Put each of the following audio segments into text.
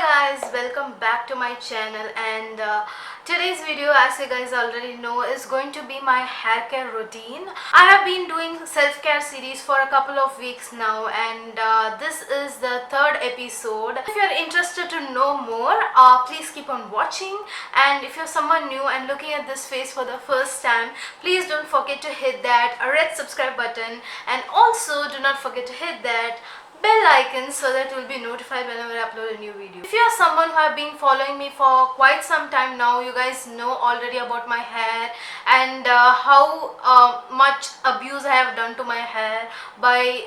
Hi guys, welcome back to my channel and today's video, as you guys already know, is going to be my hair care routine. I have been doing self-care series for a couple of weeks now and this is the third episode. If you're interested to know more, please keep on watching, and if you're someone new and looking at this face for the first time, please don't forget to hit that red subscribe button, and also do not forget to hit that bell icon so that you will be notified whenever I upload a new video. If you are someone who have been following me for quite some time now, you guys know already about my hair and how much abuse I have done to my hair by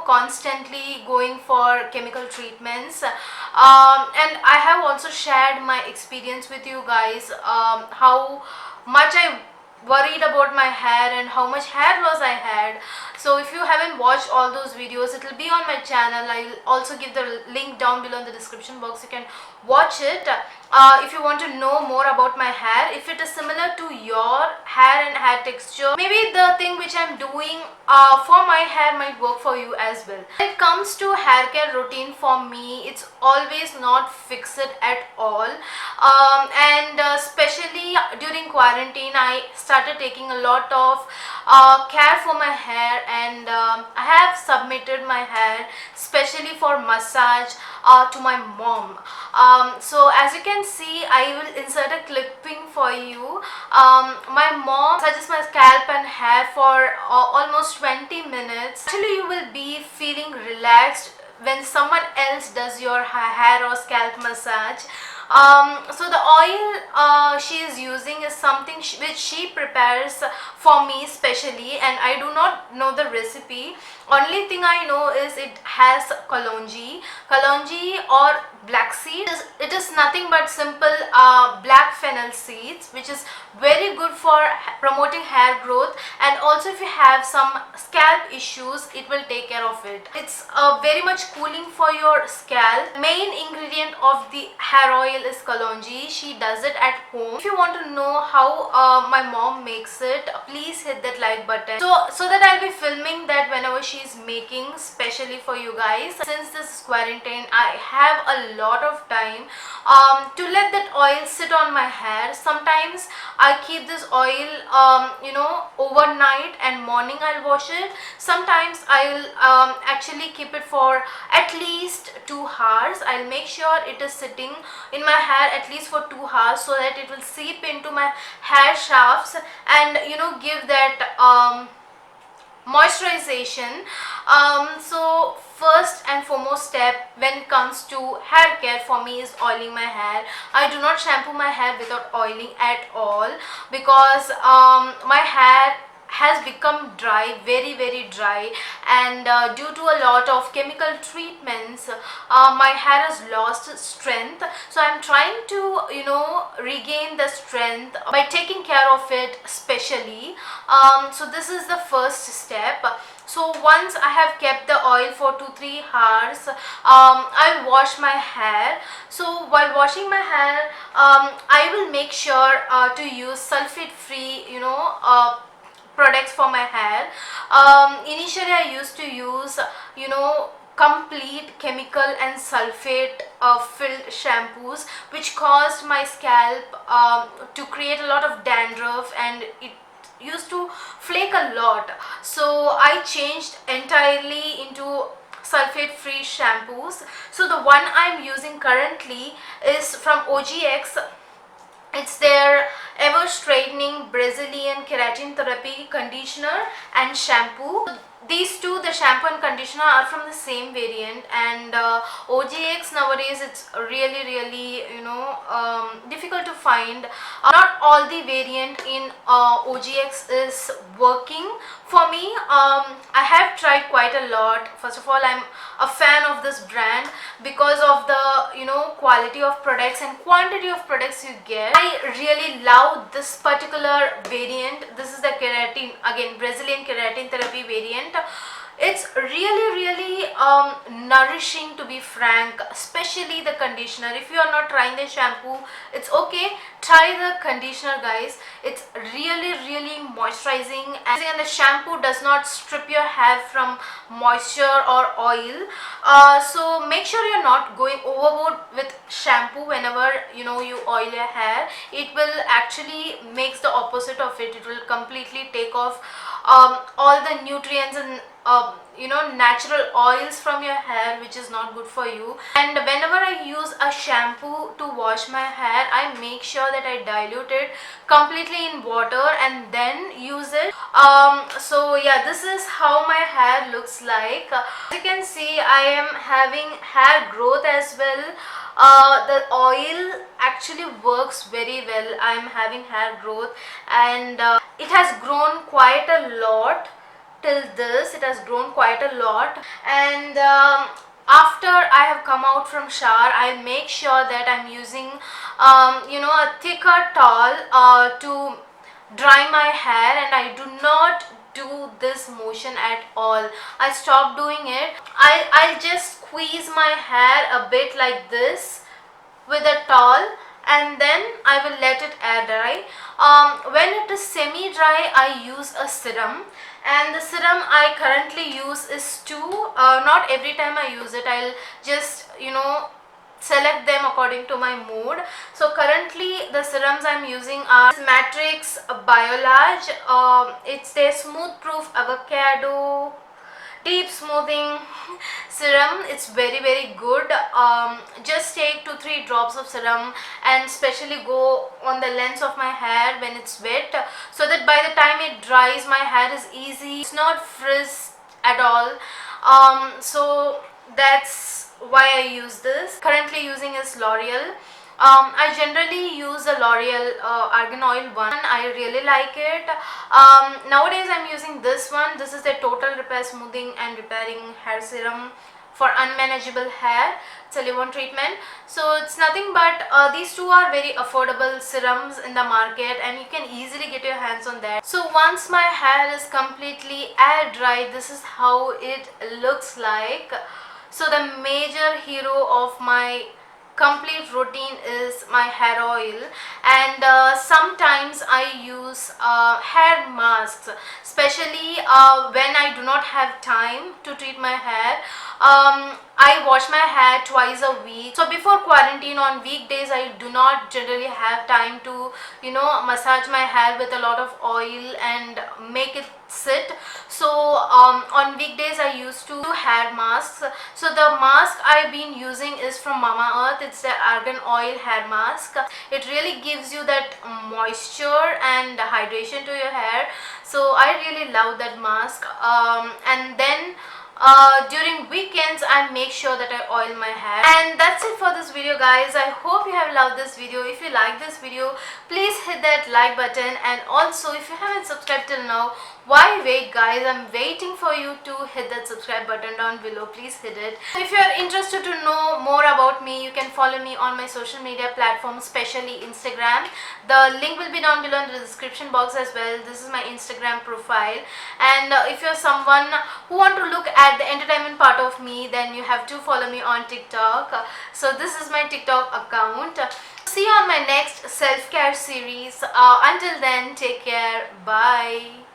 constantly going for chemical treatments, and I have also shared my experience with you guys, how much I worried about my hair and how much hair loss I had. So if you haven't watched all those videos, it will be on my channel. I'll also give the link down below in the description box. You can watch it if you want to know more about my hair, if it is similar to your hair and hair texture. Maybe the thing which I'm doing for my hair might work for you as well. When it comes to hair care routine, for me it's always not fixed at all, and especially during quarantine I started taking a lot of care for my hair, and I have submitted my hair especially for massage to my mom. So as you can see, I will insert a clipping for you. My mom massages my scalp and hair for almost 20 minutes. Actually, you will be feeling relaxed when someone else does your hair or scalp massage. So the oil she is using is something which she prepares for me specially, and I do not know the recipe. Only thing I know is it has Kalonji or black seed. It is nothing but simple black fennel seeds, which is very good for promoting hair growth, and also if you have some scalp issues, it will take care of it. It's very much cooling for your scalp. Main ingredient of the hair oil is Kalonji. She does it at home. If you want to know how my mom makes it, please hit that like button so that I'll be filming that whenever she's making, specially for you guys. Since this is quarantine, I have a lot of time to let that oil sit on my hair. Sometimes I keep this oil overnight, and morning I'll wash it. Sometimes I'll actually keep it for at least 2 hours. I'll make sure it is sitting in my hair at least for 2 hours so that it will seep into my hair shafts and give that moisturization. So first and foremost step when it comes to hair care for me is oiling my hair. I do not shampoo my hair without oiling at all, because my hair has become dry, very dry, and due to a lot of chemical treatments, my hair has lost strength. So I'm trying to regain the strength by taking care of it specially. So this is the first step. So once I have kept the oil for 2-3 hours, I'll wash my hair. So while washing my hair, I will make sure to use sulfate free products for my hair. Initially I used to use complete chemical and sulfate filled shampoos, which caused my scalp to create a lot of dandruff, and it used to flake a lot. So I changed entirely into sulfate free shampoos. So the one I'm using currently is from OGX. It's their ever straightening Brazilian keratin therapy conditioner and shampoo. These two, the shampoo and conditioner, are from the same variant, and OGX nowadays it's really difficult to find. Not all the variant in OGX is working for me. I have tried quite a lot. First of all, I'm a fan of this brand because of the quality of products and quantity of products you get. I really love this particular variant. This is the keratin, again Brazilian keratin therapy variant. It's really nourishing, to be frank, especially the conditioner. If you are not trying the shampoo, it's okay, try the conditioner guys. It's really moisturizing, and the shampoo does not strip your hair from moisture or oil. So make sure you're not going overboard with shampoo whenever you oil your hair, it will actually makes the opposite of it. It will completely take off all the nutrients and natural oils from your hair, which is not good for you. And whenever I use a shampoo to wash my hair, I make sure that I dilute it completely in water and then use it. So yeah, this is how my hair looks like. As you can see, I am having hair growth as well. The oil actually works very well. I am having hair growth, and it has grown quite a lot. Till this, it has grown quite a lot. And after I have come out from shower, I make sure that I'm using a thicker towel to dry my hair, and I do not do this motion at all. I stopped doing it. I'll just squeeze my hair a bit like this with a towel, and then I will let it air dry. When it is semi dry, I use a serum, and the serum I currently use is two. Not every time I use it, I'll just select them according to my mood. So currently the serums I'm using are Matrix Biolarge. It's their smooth proof avocado deep smoothing serum. It's very good. Just take 2-3 drops of serum and especially go on the length of my hair when it's wet, so that by the time it dries, my hair is easy, it's not frizzed at all. So that's why I use this. Currently using is L'Oreal. I generally use the L'Oreal Argan Oil one. I really like it. Nowadays I'm using this one. This is the Total Repair Smoothing and Repairing Hair Serum for unmanageable hair. It's a leave-on treatment. So it's nothing but these two are very affordable serums in the market, and you can easily get your hands on that. So once my hair is completely air dry, this is how it looks like. So the major hero of my complete routine is my hair oil, and sometimes I use hair masks, especially when I do not have time to treat my hair. I wash my hair twice a week. So before quarantine, on weekdays I do not generally have time to massage my hair with a lot of oil and make it sit. So on weekdays I used to do hair masks. So the mask I've been using is from Mama Earth. It's the argan oil hair mask. It really gives you that moisture and hydration to your hair. So I really love that mask. And then during weekends I make sure that I oil my hair. And that's it for this video, guys. I hope you have loved this video. If you like this video, please hit that like button, and also if you haven't subscribed till now, why wait, guys? I'm waiting for you to hit that subscribe button down below. Please hit it. If you are interested to know more about me, you can follow me on my social media platforms, especially Instagram. The link will be down below in the description box as well. This is my Instagram profile. And if you're someone who want to look at the entertainment part of me, then you have to follow me on TikTok. So this is my TikTok account. See you on my next self-care series. Until then, take care. Bye.